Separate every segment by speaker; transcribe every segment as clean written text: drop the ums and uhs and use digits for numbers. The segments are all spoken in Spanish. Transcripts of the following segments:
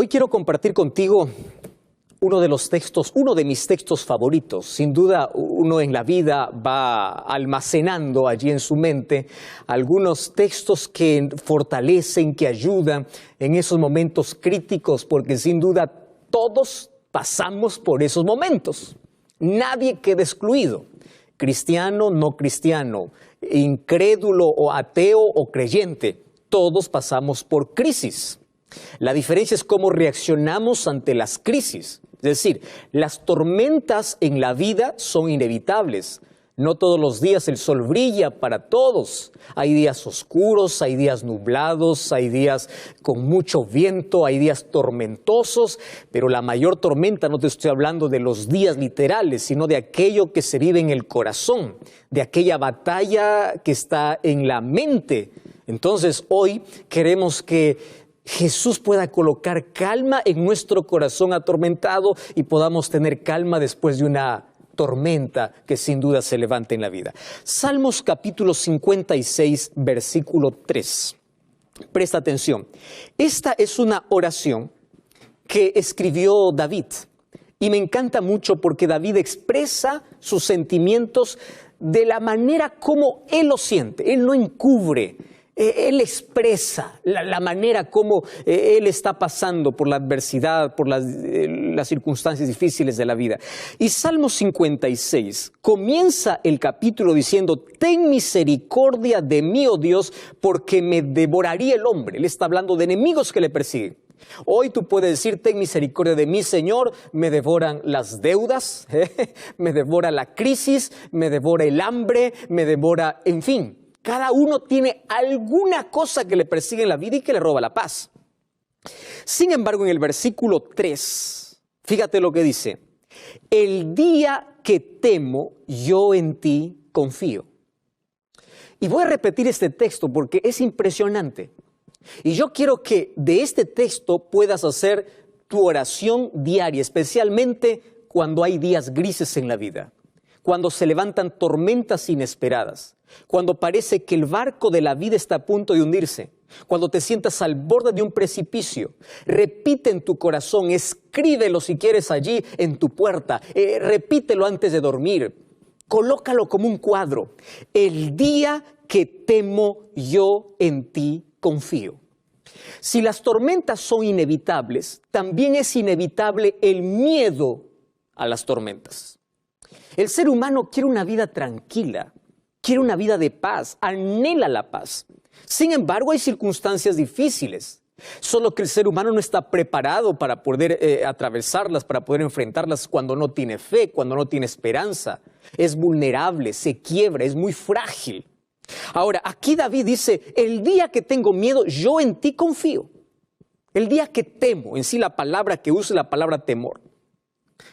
Speaker 1: Hoy quiero compartir contigo uno de mis textos favoritos. Sin duda, uno en la vida va almacenando allí en su mente algunos textos que fortalecen, que ayudan en esos momentos críticos, porque sin duda todos pasamos por esos momentos. Nadie queda excluido. Cristiano, no cristiano, incrédulo o ateo o creyente, todos pasamos por crisis. La diferencia es cómo reaccionamos ante las crisis. Es decir, las tormentas en la vida son inevitables. No todos los días el sol brilla para todos. Hay días oscuros, hay días nublados, hay días con mucho viento, hay días tormentosos, pero la mayor tormenta, no te estoy hablando de los días literales, sino de aquello que se vive en el corazón, de aquella batalla que está en la mente. Entonces, hoy queremos que Jesús pueda colocar calma en nuestro corazón atormentado y podamos tener calma después de una tormenta que sin duda se levante en la vida. Salmos capítulo 56, versículo 3. Presta atención. Esta es una oración que escribió David y me encanta mucho porque David expresa sus sentimientos de la manera como él lo siente. Él no encubre. Él expresa la manera como él está pasando por la adversidad, por las circunstancias difíciles de la vida. Y Salmo 56 comienza el capítulo diciendo: ten misericordia de mí, oh Dios, porque me devoraría el hombre. Él está hablando de enemigos que le persiguen. Hoy tú puedes decir: ten misericordia de mí, Señor, me devoran las deudas, me devora la crisis, me devora el hambre, me devora, en fin. Cada uno tiene alguna cosa que le persigue en la vida y que le roba la paz. Sin embargo, en el versículo 3, fíjate lo que dice: el día que temo, yo en ti confío. Y voy a repetir este texto porque es impresionante. Y yo quiero que de este texto puedas hacer tu oración diaria, especialmente cuando hay días grises en la vida, cuando se levantan tormentas inesperadas, cuando parece que el barco de la vida está a punto de hundirse, cuando te sientas al borde de un precipicio. Repite en tu corazón, escríbelo si quieres allí en tu puerta, repítelo antes de dormir, colócalo como un cuadro: el día que temo, yo en ti confío. Si las tormentas son inevitables, también es inevitable el miedo a las tormentas. El ser humano quiere una vida tranquila, quiere una vida de paz, anhela la paz. Sin embargo, hay circunstancias difíciles, solo que el ser humano no está preparado para poder atravesarlas, para poder enfrentarlas cuando no tiene fe, cuando no tiene esperanza. Es vulnerable, se quiebra, es muy frágil. Ahora, aquí David dice: el día que tengo miedo, yo en ti confío. El día que temo, en sí la palabra que usa es la palabra temor.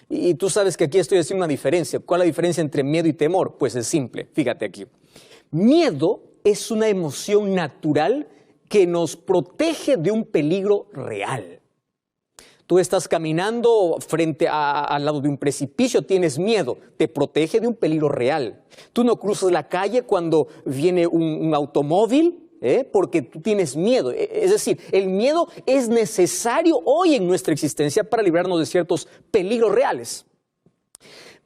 Speaker 1: Y tú sabes que aquí estoy haciendo una diferencia. ¿Cuál es la diferencia entre miedo y temor? Pues es simple, fíjate aquí. Miedo es una emoción natural que nos protege de un peligro real. Tú estás caminando al lado de un precipicio, tienes miedo, te protege de un peligro real. Tú no cruzas la calle cuando viene un automóvil, porque tú tienes miedo. Es decir, el miedo es necesario hoy en nuestra existencia para librarnos de ciertos peligros reales.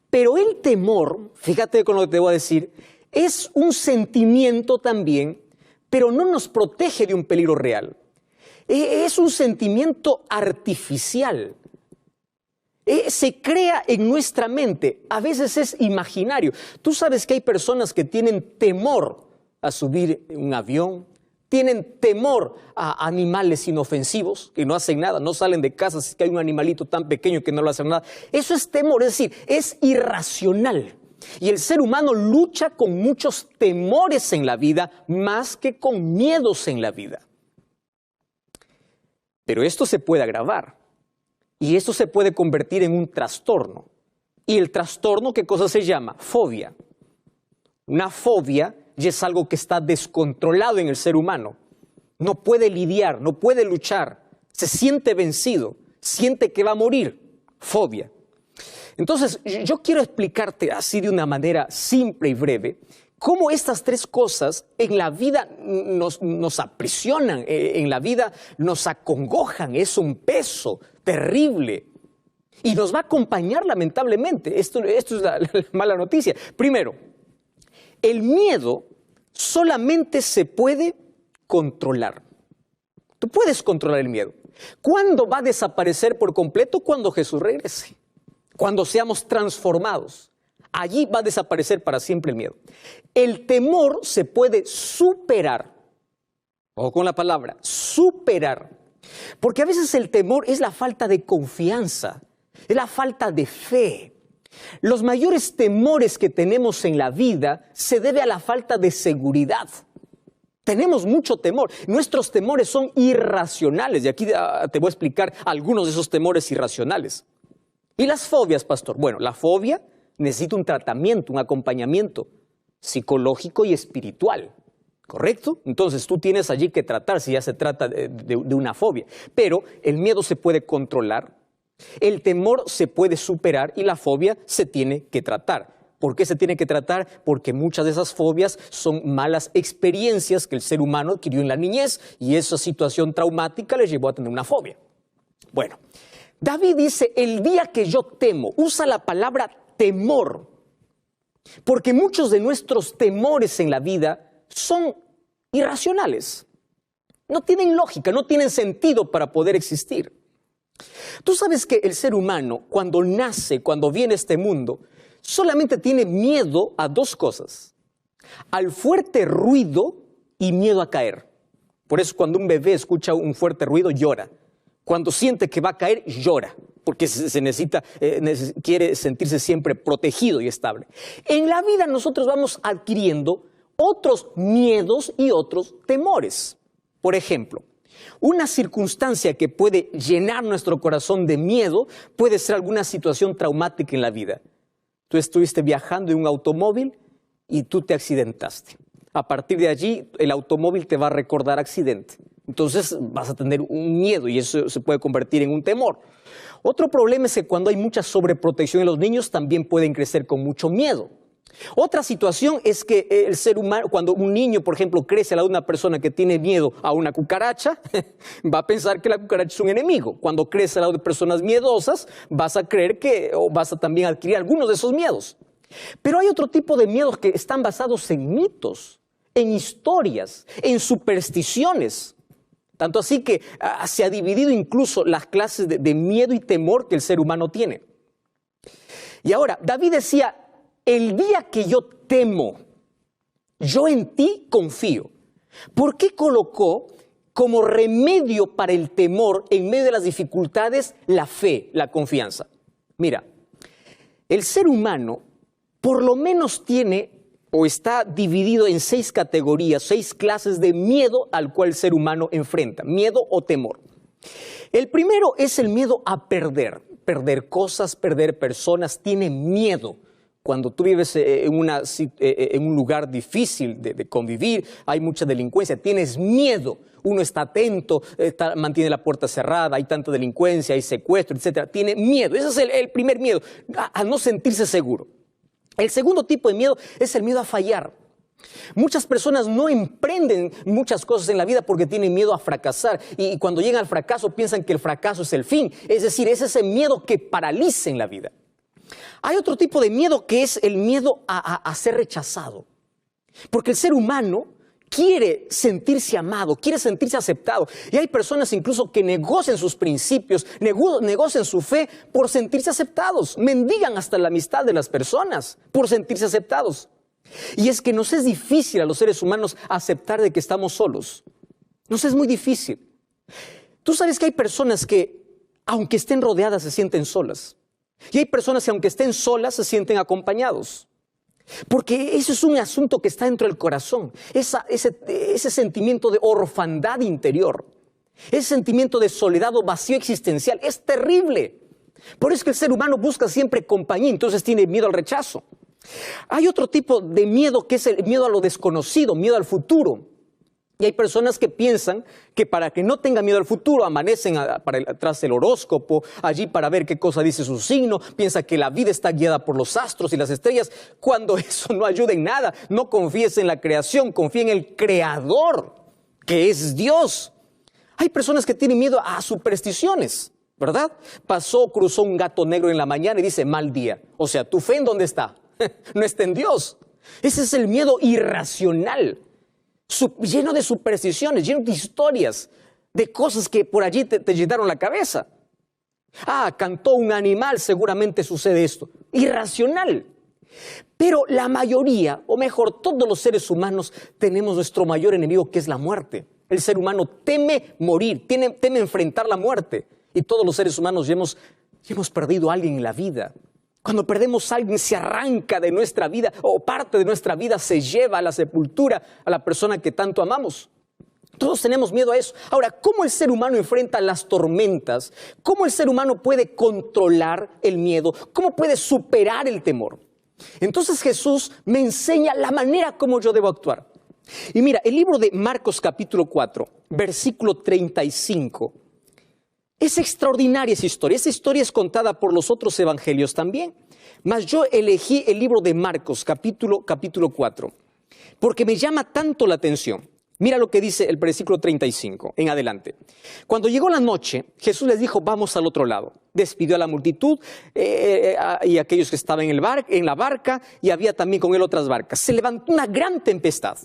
Speaker 1: Pero el temor, fíjate con lo que te voy a decir, es un sentimiento también, pero no nos protege de un peligro real. Es un sentimiento artificial. Se crea en nuestra mente, a veces es imaginario. Tú sabes que hay personas que tienen temor a subir en un avión, tienen temor a animales inofensivos que no hacen nada, no salen de casa si es que hay un animalito tan pequeño que no le hace nada. Eso es temor, es decir, es irracional. Y el ser humano lucha con muchos temores en la vida más que con miedos en la vida. Pero esto se puede agravar y esto se puede convertir en un trastorno. Y el trastorno, ¿qué cosa se llama? Fobia. Una fobia ya es algo que está descontrolado en el ser humano. No puede lidiar, no puede luchar, se siente vencido, siente que va a morir. Fobia. Entonces, yo quiero explicarte así de una manera simple y breve cómo estas tres cosas en la vida nos aprisionan, en la vida nos acongojan, es un peso terrible y nos va a acompañar lamentablemente. Esto es la mala noticia. Primero, el miedo solamente se puede controlar. Tú puedes controlar el miedo. ¿Cuándo va a desaparecer por completo? Cuando Jesús regrese, cuando seamos transformados. Allí va a desaparecer para siempre el miedo. El temor se puede superar. Ojo con la palabra, superar. Porque a veces el temor es la falta de confianza, es la falta de fe. Los mayores temores que tenemos en la vida se debe a la falta de seguridad. Tenemos mucho temor. Nuestros temores son irracionales. Y aquí te voy a explicar algunos de esos temores irracionales. ¿Y las fobias, pastor? Bueno, la fobia necesita un tratamiento, un acompañamiento psicológico y espiritual. ¿Correcto? Entonces tú tienes allí que tratar si ya se trata de una fobia. Pero el miedo se puede controlar, el temor se puede superar y la fobia se tiene que tratar. ¿Por qué se tiene que tratar? Porque muchas de esas fobias son malas experiencias que el ser humano adquirió en la niñez y esa situación traumática le llevó a tener una fobia. Bueno, David dice, el día que yo temo, usa la palabra temor, porque muchos de nuestros temores en la vida son irracionales. No tienen lógica, no tienen sentido para poder existir. Tú sabes que el ser humano, cuando nace, cuando viene a este mundo, solamente tiene miedo a dos cosas: al fuerte ruido y miedo a caer. Por eso cuando un bebé escucha un fuerte ruido, llora. Cuando siente que va a caer, llora, porque quiere sentirse siempre protegido y estable. En la vida nosotros vamos adquiriendo otros miedos y otros temores. Por ejemplo, una circunstancia que puede llenar nuestro corazón de miedo puede ser alguna situación traumática en la vida. Tú estuviste viajando en un automóvil y tú te accidentaste. A partir de allí, el automóvil te va a recordar accidente. Entonces vas a tener un miedo y eso se puede convertir en un temor. Otro problema es que cuando hay mucha sobreprotección en los niños, también pueden crecer con mucho miedo. Otra situación es que el ser humano, cuando un niño, por ejemplo, crece al lado de una persona que tiene miedo a una cucaracha, va a pensar que la cucaracha es un enemigo. Cuando crece al lado de personas miedosas, vas a creer o vas a también adquirir algunos de esos miedos. Pero hay otro tipo de miedos que están basados en mitos, en historias, en supersticiones. Tanto así que se ha dividido incluso las clases de miedo y temor que el ser humano tiene. Y ahora, David decía, el día que yo temo, yo en ti confío. ¿Por qué colocó como remedio para el temor en medio de las dificultades la fe, la confianza? Mira, el ser humano por lo menos tiene o está dividido en 6 categorías, 6 clases de miedo al cual el ser humano enfrenta, miedo o temor. El primero es el miedo a perder cosas, perder personas, tiene miedo. Cuando tú vives en un lugar difícil de convivir, hay mucha delincuencia, tienes miedo. Uno está atento, mantiene la puerta cerrada, hay tanta delincuencia, hay secuestro, etc. Tiene miedo. Ese es el primer miedo, a no sentirse seguro. El segundo tipo de miedo es el miedo a fallar. Muchas personas no emprenden muchas cosas en la vida porque tienen miedo a fracasar y cuando llegan al fracaso piensan que el fracaso es el fin. Es decir, es ese miedo que paraliza en la vida. Hay otro tipo de miedo que es el miedo a ser rechazado. Porque el ser humano quiere sentirse amado, quiere sentirse aceptado. Y hay personas incluso que negocian sus principios, negocian su fe por sentirse aceptados. Mendigan hasta la amistad de las personas por sentirse aceptados. Y es que nos es difícil a los seres humanos aceptar de que estamos solos. Nos es muy difícil. Tú sabes que hay personas que, aunque estén rodeadas, se sienten solas. Y hay personas que, aunque estén solas, se sienten acompañados. Porque eso es un asunto que está dentro del corazón. Ese sentimiento de orfandad interior. Ese sentimiento de soledad o vacío existencial es terrible. Por eso es que el ser humano busca siempre compañía, entonces tiene miedo al rechazo. Hay otro tipo de miedo que es el miedo a lo desconocido, miedo al futuro. Y hay personas que piensan que para que no tengan miedo al futuro, amanecen tras el horóscopo, allí para ver qué cosa dice su signo, piensa que la vida está guiada por los astros y las estrellas, cuando eso no ayuda en nada. No confíes en la creación, confía en el Creador, que es Dios. Hay personas que tienen miedo a supersticiones, ¿verdad? Cruzó un gato negro en la mañana y dice, mal día. O sea, ¿tu fe en dónde está? No está en Dios. Ese es el miedo irracional. Lleno de supersticiones, lleno de historias, de cosas que por allí te llenaron la cabeza. Cantó un animal, seguramente sucede esto. Irracional. Pero la mayoría, o mejor, todos los seres humanos tenemos nuestro mayor enemigo, que es la muerte. El ser humano teme morir, teme enfrentar la muerte. Y todos los seres humanos ya hemos perdido a alguien en la vida. Cuando perdemos a alguien, se arranca de nuestra vida, o parte de nuestra vida se lleva a la sepultura a la persona que tanto amamos. Todos tenemos miedo a eso. Ahora, ¿cómo el ser humano enfrenta las tormentas? ¿Cómo el ser humano puede controlar el miedo? ¿Cómo puede superar el temor? Entonces Jesús me enseña la manera como yo debo actuar. Y mira, el libro de Marcos capítulo 4, versículo 35, es extraordinaria esa historia. Esa historia es contada por los otros evangelios también. Mas yo elegí el libro de Marcos, capítulo 4, porque me llama tanto la atención. Mira lo que dice el versículo 35 en adelante. Cuando llegó la noche, Jesús les dijo, vamos al otro lado. Despidió a la multitud y a aquellos que estaban en la barca, y había también con él otras barcas. Se levantó una gran tempestad.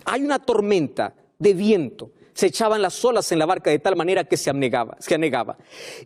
Speaker 1: Hay una tormenta de viento. Se echaban las olas en la barca de tal manera que se anegaba.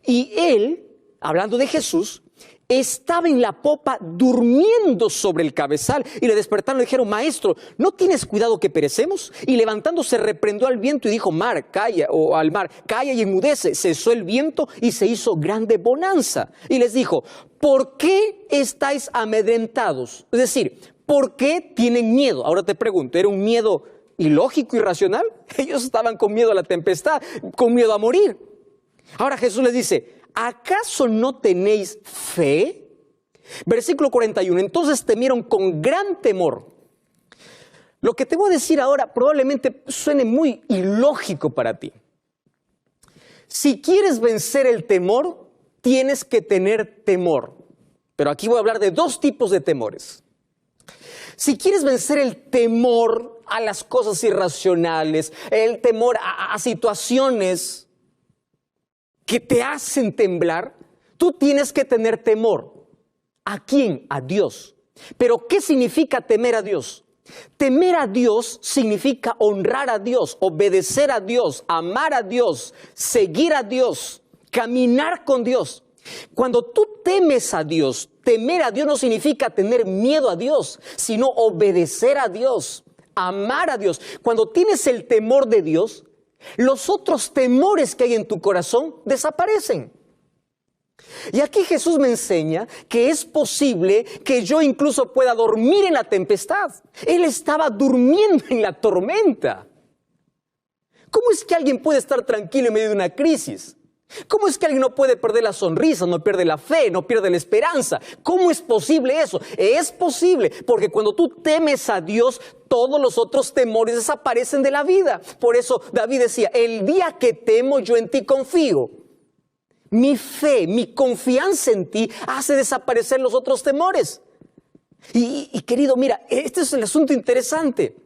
Speaker 1: Y él, hablando de Jesús, estaba en la popa durmiendo sobre el cabezal. Y le despertaron y le dijeron, maestro, ¿no tienes cuidado que perecemos? Y levantándose reprendió al viento y dijo, mar, calla, o al mar, calla y enmudece. Cesó el viento y se hizo grande bonanza. Y les dijo, ¿por qué estáis amedrentados? Es decir, ¿por qué tienen miedo? Ahora te pregunto, ¿era un miedo ilógico, irracional? Ellos estaban con miedo a la tempestad, con miedo a morir. Ahora Jesús les dice, ¿acaso no tenéis fe? Versículo 41, entonces temieron con gran temor. Lo que te voy a decir ahora probablemente suene muy ilógico para ti. Si quieres vencer el temor, tienes que tener temor. Pero aquí voy a hablar de dos tipos de temores. Si quieres vencer el temor a las cosas irracionales, el temor a situaciones que te hacen temblar, tú tienes que tener temor. ¿A quién? A Dios. Pero ¿qué significa temer a Dios? Temer a Dios significa honrar a Dios, obedecer a Dios, amar a Dios, seguir a Dios, caminar con Dios. Cuando tú temes a Dios, temer a Dios no significa tener miedo a Dios, sino obedecer a Dios, amar a Dios. Cuando tienes el temor de Dios, los otros temores que hay en tu corazón desaparecen. Y aquí Jesús me enseña que es posible que yo incluso pueda dormir en la tempestad. Él estaba durmiendo en la tormenta. ¿Cómo es que alguien puede estar tranquilo en medio de una crisis? ¿Cómo es que alguien no puede perder la sonrisa, no pierde la fe, no pierde la esperanza? ¿Cómo es posible eso? Es posible porque cuando tú temes a Dios, todos los otros temores desaparecen de la vida. Por eso David decía, el día que temo yo en ti confío. Mi fe, mi confianza en ti hace desaparecer los otros temores. Y querido, mira, este es el asunto interesante.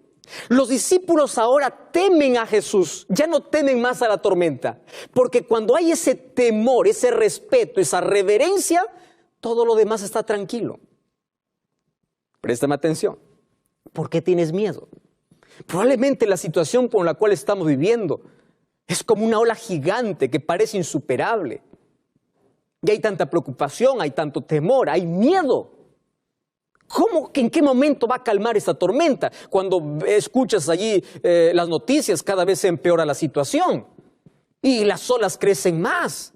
Speaker 1: Los discípulos ahora temen a Jesús, ya no temen más a la tormenta, porque cuando hay ese temor, ese respeto, esa reverencia, todo lo demás está tranquilo. Préstame atención. ¿Por qué tienes miedo? Probablemente la situación con la cual estamos viviendo es como una ola gigante que parece insuperable. Y hay tanta preocupación, hay tanto temor, hay miedo. ¿Cómo? ¿En qué momento va a calmar esta tormenta? Cuando escuchas allí las noticias, cada vez se empeora la situación. Y las olas crecen más.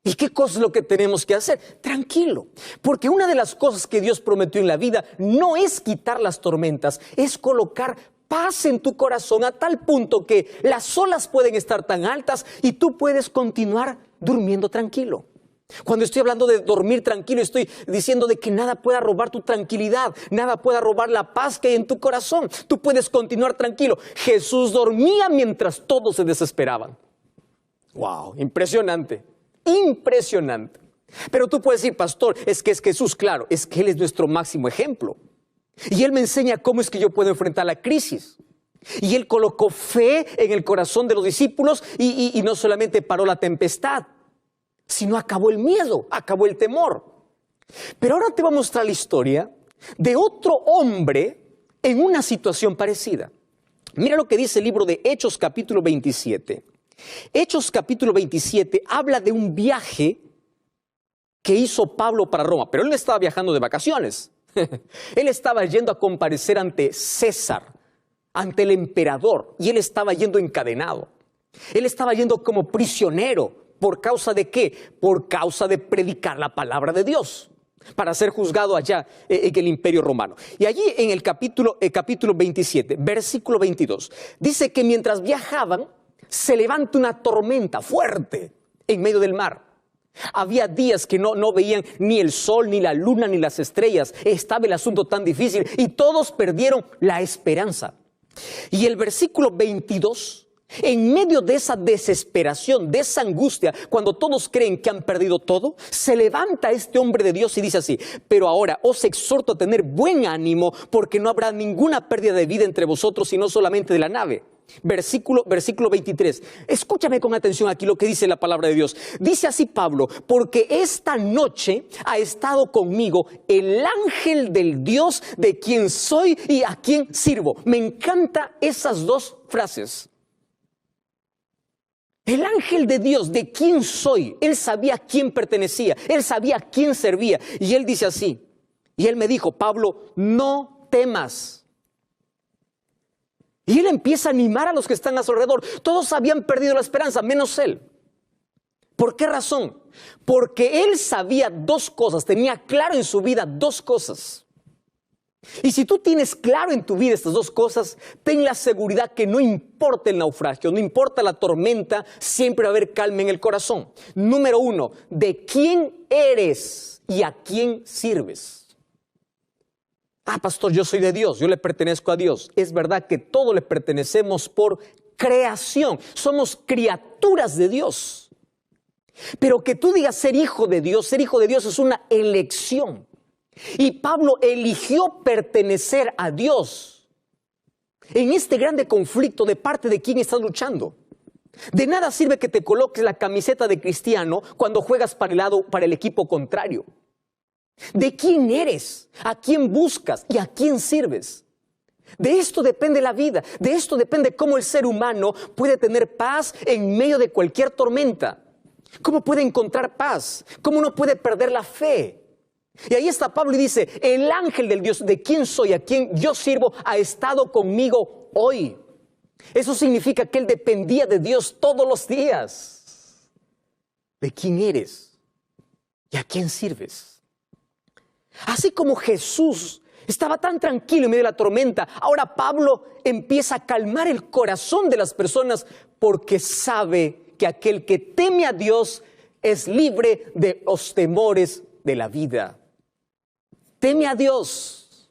Speaker 1: ¿Y qué cosa es lo que tenemos que hacer? Tranquilo. Porque una de las cosas que Dios prometió en la vida no es quitar las tormentas, es colocar paz en tu corazón a tal punto que las olas pueden estar tan altas y tú puedes continuar durmiendo tranquilo. Cuando estoy hablando de dormir tranquilo, estoy diciendo de que nada pueda robar tu tranquilidad, nada pueda robar la paz que hay en tu corazón. Tú puedes continuar tranquilo. Jesús dormía mientras todos se desesperaban. ¡Wow! Impresionante, impresionante. Pero tú puedes decir, pastor, es que es Jesús, claro, es que Él es nuestro máximo ejemplo. Y Él me enseña cómo es que yo puedo enfrentar la crisis. Y Él colocó fe en el corazón de los discípulos y no solamente paró la tempestad, sino acabó el miedo, acabó el temor. Pero ahora te voy a mostrar la historia de otro hombre en una situación parecida. Mira lo que dice el libro de Hechos capítulo 27. Hechos capítulo 27 habla de un viaje que hizo Pablo para Roma, pero él no estaba viajando de vacaciones. Él estaba yendo a comparecer ante César, ante el emperador, y él estaba yendo encadenado. Él estaba yendo como prisionero. ¿Por causa de qué? Por causa de predicar la palabra de Dios, para ser juzgado allá en el Imperio Romano. Y allí en el capítulo 27, versículo 22, dice que mientras viajaban, se levanta una tormenta fuerte en medio del mar. Había días que no veían ni el sol, ni la luna, ni las estrellas. Estaba el asunto tan difícil y todos perdieron la esperanza. Y el versículo 22, en medio de esa desesperación, de esa angustia, cuando todos creen que han perdido todo, se levanta este hombre de Dios y dice así: pero ahora os exhorto a tener buen ánimo, porque no habrá ninguna pérdida de vida entre vosotros, sino solamente de la nave. Versículo 23. Escúchame con atención aquí lo que dice la palabra de Dios. Dice así Pablo: porque esta noche ha estado conmigo el ángel del Dios de quien soy y a quien sirvo. Me encantan esas dos frases. El ángel de Dios, de quién soy. Él sabía a quién pertenecía, él sabía a quién servía. Y él dice así, y él me dijo: Pablo, no temas. Y él empieza a animar a los que están a su alrededor. Todos habían perdido la esperanza, menos él. ¿Por qué razón? Porque él sabía dos cosas, tenía claro en su vida dos cosas. Y si tú tienes claro en tu vida estas dos cosas, ten la seguridad que no importa el naufragio, no importa la tormenta, siempre va a haber calma en el corazón. Número uno, ¿de quién eres y a quién sirves? Ah, pastor, yo soy de Dios, yo le pertenezco a Dios. Es verdad que todos le pertenecemos por creación, somos criaturas de Dios. Pero que tú digas ser hijo de Dios es una elección. Y Pablo eligió pertenecer a Dios en este grande conflicto. ¿De parte de quién estás luchando? De nada sirve que te coloques la camiseta de cristiano cuando juegas para el equipo contrario. ¿De quién eres? ¿A quién buscas? ¿Y a quién sirves? De esto depende la vida. De esto depende cómo el ser humano puede tener paz en medio de cualquier tormenta. ¿Cómo puede encontrar paz? ¿Cómo no puede perder la fe? Y ahí está Pablo y dice: el ángel del Dios de quien soy, a quien yo sirvo, ha estado conmigo hoy. Eso significa que él dependía de Dios todos los días. ¿De quién eres y a quién sirves? Así como Jesús estaba tan tranquilo en medio de la tormenta, ahora Pablo empieza a calmar el corazón de las personas, porque sabe que aquel que teme a Dios es libre de los temores de la vida. Teme a Dios,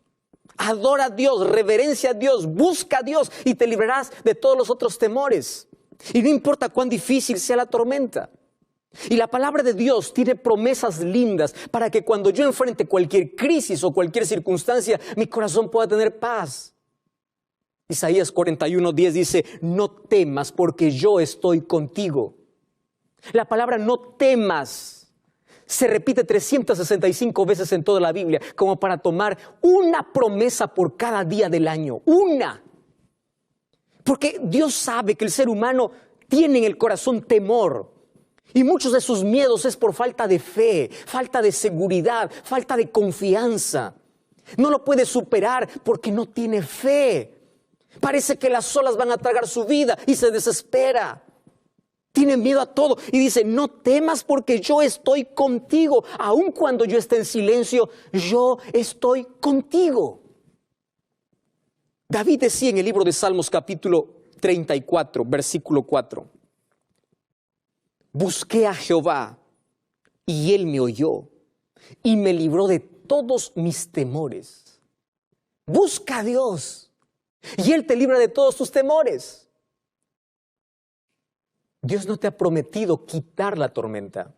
Speaker 1: adora a Dios, reverencia a Dios, busca a Dios y te librarás de todos los otros temores. Y no importa cuán difícil sea la tormenta. Y la palabra de Dios tiene promesas lindas para que cuando yo enfrente cualquier crisis o cualquier circunstancia, mi corazón pueda tener paz. Isaías 41:10 dice: no temas, porque yo estoy contigo. La palabra no temas se repite 365 veces en toda la Biblia, como para tomar una promesa por cada día del año. Una. Porque Dios sabe que el ser humano tiene en el corazón temor. Y muchos de sus miedos es por falta de fe, falta de seguridad, falta de confianza. No lo puede superar porque no tiene fe. Parece que las olas van a tragar su vida y se desespera. Tiene miedo a todo y dice: no temas, porque yo estoy contigo. Aun cuando yo esté en silencio, yo estoy contigo. David decía en el libro de Salmos capítulo 34, versículo 4: busqué a Jehová y Él me oyó y me libró de todos mis temores. Busca a Dios y Él te libra de todos tus temores. Dios no te ha prometido quitar la tormenta.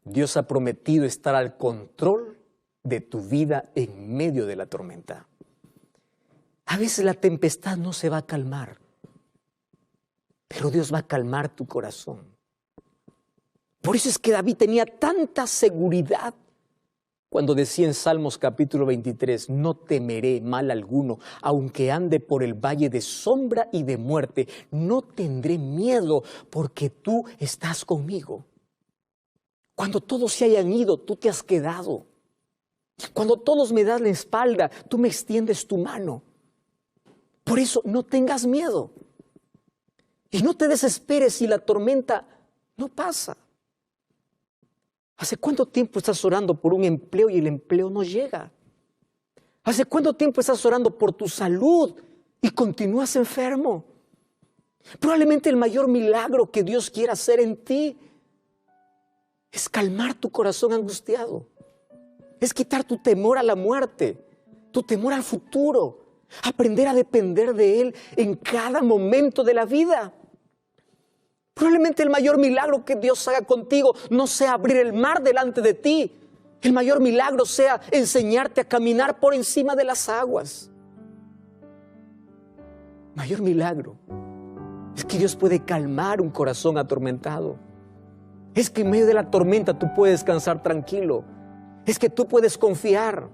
Speaker 1: Dios ha prometido estar al control de tu vida en medio de la tormenta. A veces la tempestad no se va a calmar, pero Dios va a calmar tu corazón. Por eso es que David tenía tanta seguridad cuando decía en Salmos capítulo 23, no temeré mal alguno, aunque ande por el valle de sombra y de muerte, no tendré miedo porque tú estás conmigo. Cuando todos se hayan ido, tú te has quedado. Cuando todos me dan la espalda, tú me extiendes tu mano. Por eso no tengas miedo. Y no te desesperes si la tormenta no pasa. ¿Hace cuánto tiempo estás orando por un empleo y el empleo no llega? ¿Hace cuánto tiempo estás orando por tu salud y continúas enfermo? Probablemente el mayor milagro que Dios quiera hacer en ti es calmar tu corazón angustiado. Es quitar tu temor a la muerte, tu temor al futuro. Aprender a depender de Él en cada momento de la vida. Probablemente el mayor milagro que Dios haga contigo no sea abrir el mar delante de ti. El mayor milagro sea enseñarte a caminar por encima de las aguas. Mayor milagro es que Dios puede calmar un corazón atormentado. Es que en medio de la tormenta tú puedes descansar tranquilo. Es que tú puedes confiar.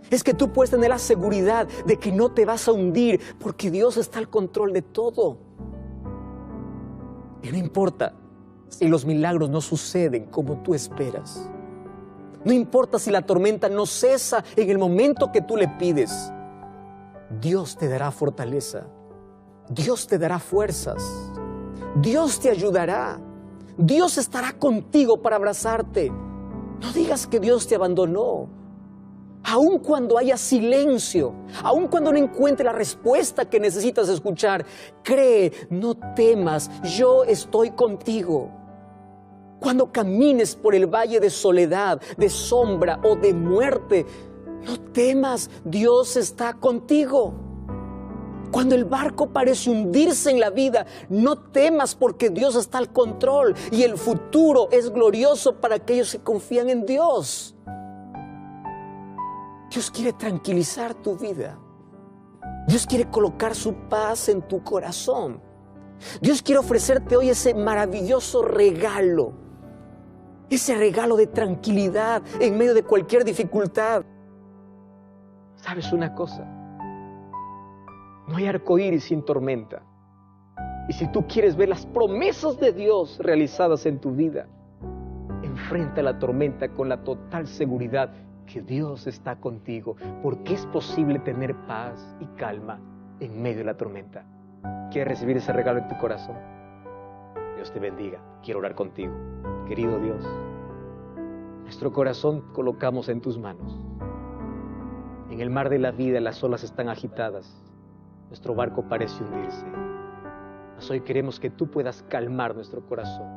Speaker 1: Es que tú puedes tener la seguridad de que no te vas a hundir porque Dios está al control de todo. Y no importa si los milagros no suceden como tú esperas. No importa si la tormenta no cesa en el momento que tú le pides. Dios te dará fortaleza. Dios te dará fuerzas. Dios te ayudará. Dios estará contigo para abrazarte. No digas que Dios te abandonó. Aun cuando haya silencio, aun cuando no encuentre la respuesta que necesitas escuchar, cree, no temas, yo estoy contigo. Cuando camines por el valle de soledad, de sombra o de muerte, no temas, Dios está contigo. Cuando el barco parece hundirse en la vida, no temas porque Dios está al control y el futuro es glorioso para aquellos que confían en Dios. Dios quiere tranquilizar tu vida. Dios quiere colocar su paz en tu corazón. Dios quiere ofrecerte hoy ese maravilloso regalo. Ese regalo de tranquilidad en medio de cualquier dificultad. ¿Sabes una cosa? No hay arcoíris sin tormenta. Y si tú quieres ver las promesas de Dios realizadas en tu vida, enfrenta la tormenta con la total seguridad que Dios está contigo, porque es posible tener paz y calma en medio de la tormenta. ¿Quieres recibir ese regalo en tu corazón? Dios te bendiga. Quiero orar contigo. Querido Dios, nuestro corazón colocamos en tus manos. En el mar de la vida las olas están agitadas. Nuestro barco parece hundirse. Mas hoy queremos que tú puedas calmar nuestro corazón,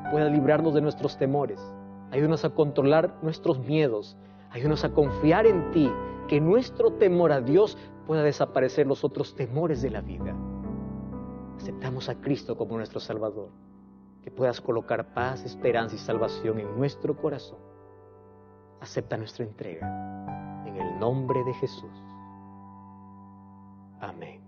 Speaker 1: puedas librarnos de nuestros temores. Ayúdanos a controlar nuestros miedos. Ayúdanos a confiar en ti, que nuestro temor a Dios pueda desaparecer los otros temores de la vida. Aceptamos a Cristo como nuestro Salvador. Que puedas colocar paz, esperanza y salvación en nuestro corazón. Acepta nuestra entrega. En el nombre de Jesús. Amén.